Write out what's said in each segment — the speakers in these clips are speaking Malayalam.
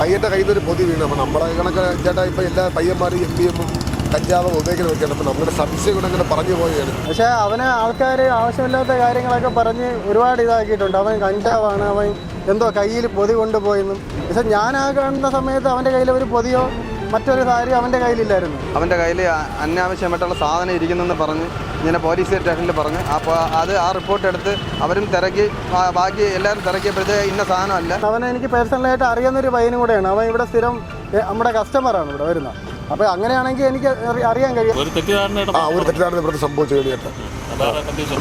പയ്യൻ്റെ കയ്യിൽ നിന്നൊരു പൊതി വീണ്. അപ്പോൾ നമ്മളെ കണക്ക് ചേട്ടാ ഇപ്പോൾ എല്ലാ പയ്യന്മാരും MDMA കഞ്ചാവ് ഉപയോഗിക്കുന്ന വെക്കണം. അപ്പോൾ നമ്മുടെ സംശയം കൂടെ അങ്ങനെ പറഞ്ഞു പോവുകയാണ്. പക്ഷേ അവന് ആൾക്കാർ ആവശ്യമില്ലാത്ത കാര്യങ്ങളൊക്കെ പറഞ്ഞ് ഒരുപാട് ഇതാക്കിയിട്ടുണ്ട്. അവൻ കഞ്ചാവാണ്, അവൻ എന്തോ കയ്യിൽ പൊതി കൊണ്ടുപോയെന്നും. പക്ഷെ ഞാൻ ആ കാണുന്ന സമയത്ത് അവൻ്റെ കയ്യിൽ ഒരു പൊതിയോ മറ്റൊരു കാര്യം അവൻ്റെ കയ്യിലില്ലായിരുന്നു. അവൻ്റെ കയ്യിൽ അനാവശ്യമായിട്ടുള്ള സാധനം ഇരിക്കുന്നെന്ന് പറഞ്ഞ് ഇങ്ങനെ പോലീസ് സ്റ്റേഷനിൽ പറഞ്ഞു. അപ്പോൾ അത് ആ റിപ്പോർട്ട് എടുത്ത് അവരും തിരക്കി, ബാക്കി എല്ലാവരും തിരക്കിയപ്പോഴത്തേ ഇന്ന സാധനമല്ല. അവനെ എനിക്ക് പേഴ്സണലായിട്ട് അറിയാവുന്നൊരു പയ്യനും കൂടെയാണ്. അവൻ ഇവിടെ സ്ഥിരം നമ്മുടെ കസ്റ്റമറാണ് ഇവിടെ വരുന്നത്. അപ്പോൾ അങ്ങനെയാണെങ്കിൽ എനിക്ക് അറിയാൻ കഴിയും. ഒരു തെറ്റിദ്ധാരണ ഇവിടെ സംഭവിച്ചു കഴിഞ്ഞിട്ട്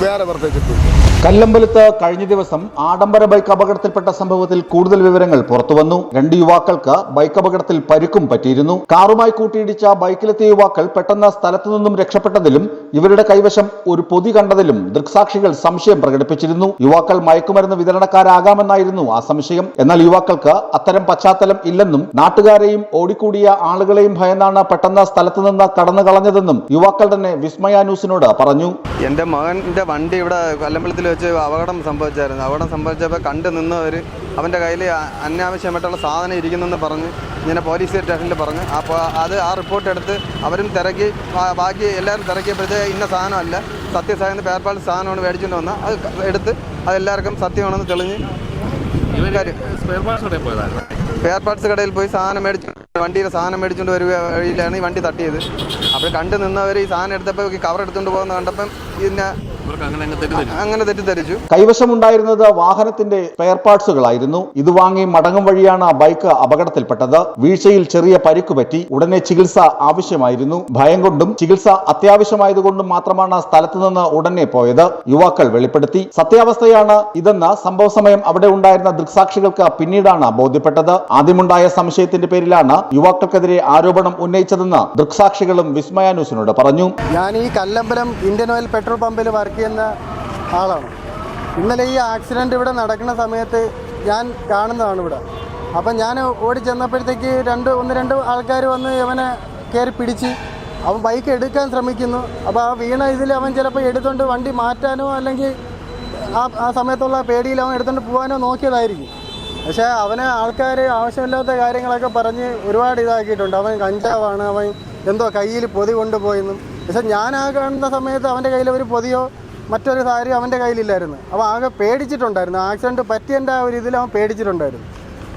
വേറെ പ്രത്യേകിച്ച്. കല്ലമ്പലത്ത് കഴിഞ്ഞ ദിവസം ആഡംബര ബൈക്ക് അപകടത്തിൽപ്പെട്ട സംഭവത്തിൽ കൂടുതൽ വിവരങ്ങൾ പുറത്തുവന്നു. 2 യുവാക്കൾക്ക് ബൈക്ക് അപകടത്തിൽ പരിക്കും പറ്റിയിരുന്നു. കാറുമായി കൂട്ടിയിടിച്ച ബൈക്കിലെത്തിയ യുവാക്കൾ പെട്ടെന്ന് സ്ഥലത്തു നിന്നും രക്ഷപ്പെട്ടതിലും ഇവരുടെ കൈവശം ഒരു പൊതി കണ്ടതിലും ദൃക്സാക്ഷികൾ സംശയം പ്രകടിപ്പിച്ചിരുന്നു. യുവാക്കൾ മയക്കുമരുന്ന് വിതരണക്കാരാകാമെന്നായിരുന്നു ആ സംശയം. എന്നാൽ യുവാക്കൾക്ക് അത്തരം പശ്ചാത്തലം ഇല്ലെന്നും നാട്ടുകാരെയും ഓടിക്കൂടിയ ആളുകളെയും ഭയന്നാണ് പെട്ടെന്ന് സ്ഥലത്തു നിന്ന് കടന്നു കളഞ്ഞതെന്നും യുവാക്കൾ തന്നെ വിസ്മയ ന്യൂസിനോട് പറഞ്ഞു. എൻ്റെ മകൻ്റെ വണ്ടി ഇവിടെ കല്ലമ്പലത്തിൽ വെച്ച് അപകടം സംഭവിച്ചായിരുന്നു. അപകടം സംഭവിച്ചപ്പോൾ കണ്ടു നിന്നവർ അവൻ്റെ കയ്യിൽ അനാവശ്യമായിട്ടുള്ള സാധനം ഇരിക്കുന്നെന്ന് പറഞ്ഞ് ഇങ്ങനെ പോലീസ് സ്റ്റേഷനിൽ പറഞ്ഞു. അപ്പോൾ അത് ആ റിപ്പോർട്ട് എടുത്ത് അവരും തിരക്കി, ബാക്കി എല്ലാവരും തിരക്കിയപ്പോഴത്തേ ഇന്ന സാധനമല്ല, സത്യസാധനം പേർപ്പാട് സാധനമാണ് മേടിച്ചുകൊണ്ട് വന്നാൽ അത് എടുത്ത് അതെല്ലാവർക്കും സത്യമാണെന്ന് തെളിഞ്ഞ് സ്പെയർ പാർട്സ് കടയിൽ പോയി സാധനം മേടിച്ചു, വണ്ടിയുടെ സാധനം മേടിച്ചുകൊണ്ട് വഴിയിലാണ് ഈ വണ്ടി തട്ടിയത്. അപ്പോൾ കണ്ടു നിന്നവർ ഈ സാധനം എടുത്തപ്പോൾ കവർ എടുത്തുകൊണ്ട് പോകുന്ന കണ്ടപ്പം ഇതിനെ അങ്ങനെ തെറ്റിദ്ധരിച്ചു. കൈവശമുണ്ടായിരുന്നത് വാഹനത്തിന്റെ സ്പെയർ പാർട്സുകളായിരുന്നു. ഇത് വാങ്ങി മടങ്ങും വഴിയാണ് ബൈക്ക് അപകടത്തിൽപ്പെട്ടത്. വീഴ്ചയിൽ ചെറിയ പരിക്ക് പറ്റി. ഉടനെ ചികിത്സ ആവശ്യമായിരുന്നു. ഭയം കൊണ്ടും ചികിത്സ അത്യാവശ്യമായതുകൊണ്ടും മാത്രമാണ് സ്ഥലത്തു നിന്ന് ഉടനെ പോയത്. യുവാക്കൾ വെളിപ്പെടുത്തി. സത്യാവസ്ഥയാണ് ഇതെന്ന് സംഭവ സമയം അവിടെ ഉണ്ടായിരുന്ന ദൃക്സാക്ഷികൾക്ക് പിന്നീടാണ് ബോധ്യപ്പെട്ടത്. ആദ്യമുണ്ടായ സംശയത്തിന്റെ പേരിലാണ് യുവാക്കൾക്കെതിരെ ആരോപണം ഉന്നയിച്ചതെന്ന് ദൃക്സാക്ഷികളും വിസ്മയ ന്യൂസിനോട് പറഞ്ഞു. ഞാൻ ഈ കല്ലമ്പലം ഇന്ത്യൻ ഓയിൽ പെട്രോൾ പമ്പിൽ വർക്ക് ചെയ്യുന്ന ആളാണ്. ഇന്നലെ ഈ ആക്സിഡൻറ്റ് ഇവിടെ നടക്കുന്ന സമയത്ത് ഞാൻ കാണുന്നതാണ് ഇവിടെ. അപ്പം ഞാൻ ഓടി ചെന്നപ്പോഴത്തേക്ക് ഒന്ന് രണ്ട് ആൾക്കാർ വന്ന് അവനെ കയറി പിടിച്ച് അവൻ ബൈക്ക് എടുക്കാൻ ശ്രമിക്കുന്നു. അപ്പോൾ ആ വീണ ഇതിൽ അവൻ ചിലപ്പോൾ എടുത്തുകൊണ്ട് വണ്ടി മാറ്റാനോ അല്ലെങ്കിൽ ആ സമയത്തുള്ള പേടിയിൽ അവൻ എടുത്തുകൊണ്ട് പോകാനോ നോക്കിയതായിരിക്കും. പക്ഷേ അവനെ ആൾക്കാർ ആവശ്യമില്ലാത്ത കാര്യങ്ങളൊക്കെ പറഞ്ഞ് ഒരുപാട് ഇതാക്കിയിട്ടുണ്ട്. അവൻ കഞ്ചാവാണ്, അവൻ എന്തോ കയ്യിൽ പൊതി കൊണ്ടുപോയെന്നും. പക്ഷെ ഞാൻ ആ കാണുന്ന സമയത്ത് അവൻ്റെ കയ്യിൽ ഒരു പൊതിയോ മറ്റൊരു കാര്യം അവൻ്റെ കയ്യിലില്ലായിരുന്നു. അപ്പോൾ ആകെ പേടിച്ചിട്ടുണ്ടായിരുന്നു. ആക്സിഡൻറ്റ് പറ്റിയതിൻ്റെ ആ ഒരു ഇതിൽ അവൻ പേടിച്ചിട്ടുണ്ടായിരുന്നു.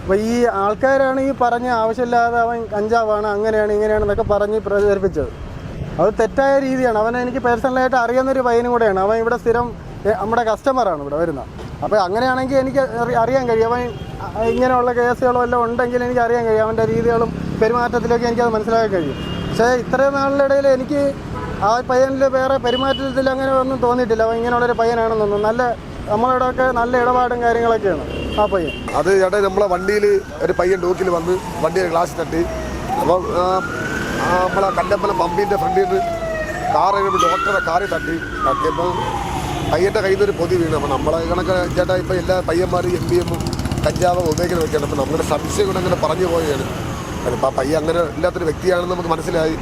അപ്പോൾ ഈ ആൾക്കാരാണ് ഈ പറഞ്ഞ് ആവശ്യമില്ലാതെ അവൻ കഞ്ചാവാണ്, അങ്ങനെയാണ് ഇങ്ങനെയാണെന്നൊക്കെ പറഞ്ഞ് പ്രചരിപ്പിച്ചത്. അത് തെറ്റായ രീതിയാണ്. അവനെ എനിക്ക് പേഴ്സണലായിട്ട് അറിയാവുന്നൊരു പയ്യനും കൂടെയാണ്. അവൻ ഇവിടെ സ്ഥിരം നമ്മുടെ കസ്റ്റമറാണ് ഇവിടെ വരുന്നത്. അപ്പോൾ അങ്ങനെയാണെങ്കിൽ എനിക്ക് അറിയാൻ കഴിയും. അവൻ ഇങ്ങനെയുള്ള കേസുകളോ എല്ലാം ഉണ്ടെങ്കിൽ എനിക്ക് അറിയാൻ കഴിയും. അവൻ്റെ രീതികളും പെരുമാറ്റത്തിലൊക്കെ എനിക്കത് മനസ്സിലാക്കാൻ കഴിയും. പക്ഷേ ഇത്രയും നാളുടെ ഇടയിൽ എനിക്ക് ആ പയ്യനിൽ വേറെ പെരുമാറ്റത്തിൽ അങ്ങനെ ഒന്നും തോന്നിയിട്ടില്ല. അവൻ ഇങ്ങനെയുള്ളൊരു പയ്യനാണെന്നൊന്നും. നമ്മളിവിടെയൊക്കെ നല്ല ഇടപാടും കാര്യങ്ങളൊക്കെയാണ് ആ പയ്യൻ. അത് ചേട്ടാ നമ്മളെ വണ്ടിയിൽ ഒരു പയ്യൻ ഡോക്കിൽ വന്ന് വണ്ടിയുടെ ഗ്ലാസ് തട്ടി. അപ്പം നമ്മളെ കല്ലമ്പലം പമ്പിൻ്റെ ഫ്രണ്ടിൽ നിന്ന് ഡോക്ടറെ കാറിൽ തട്ടിയപ്പോൾ പയ്യൻ്റെ കയ്യിൽ നിന്നൊരു പൊതി വീണ്. അപ്പോൾ നമ്മളെ കണക്ക് ചേട്ടാ ഇപ്പോൾ എല്ലാ പയ്യന്മാരും MDMA കഞ്ചാവ് ഉപയോഗിക്കുന്ന വെക്കണം. അപ്പോൾ നമ്മുടെ സംശയം കൂടെ അങ്ങനെ പറഞ്ഞു പോവുകയാണ്. അതിപ്പോൾ ആ പയ്യ അങ്ങനെ ഇല്ലാത്തൊരു വ്യക്തിയാണെന്ന് നമുക്ക് മനസ്സിലായി.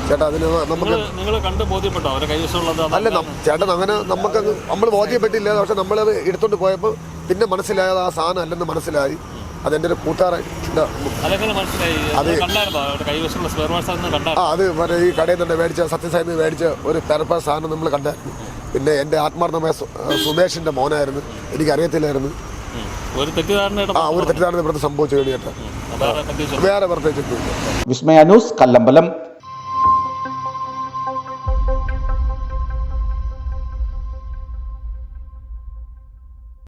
ചേട്ടാ അതിന് നമുക്ക് അല്ല ചേട്ടൻ അങ്ങനെ നമ്മൾ ബോധ്യപ്പെട്ടില്ല. പക്ഷെ നമ്മൾ എടുത്തോണ്ട് പോയപ്പോൾ പിന്നെ മനസ്സിലായത് ആ സാധനം അല്ലെന്ന് മനസ്സിലായി. അതെൻ്റെ ഒരു കൂട്ടുകാരൻ അത് ഈ കടയിൽ തന്നെ മേടിച്ച സത്യസായി മേടിച്ച ഒരു പെരപ്പ സാധനം നമ്മൾ കണ്ടായിരുന്നു. പിന്നെ എൻ്റെ ആത്മാർത്ഥമായ സുമേഷിൻ്റെ മോനായിരുന്നു. എനിക്കറിയത്തില്ലായിരുന്നു. ഒരു തെറ്റിദ്ധാരണ ഇവിടെ സംഭവിച്ചു കഴിഞ്ഞിട്ട് വേറെ പ്രത്യേകിച്ച്. വിസ്മയ ന്യൂസ്, കല്ലമ്പലം.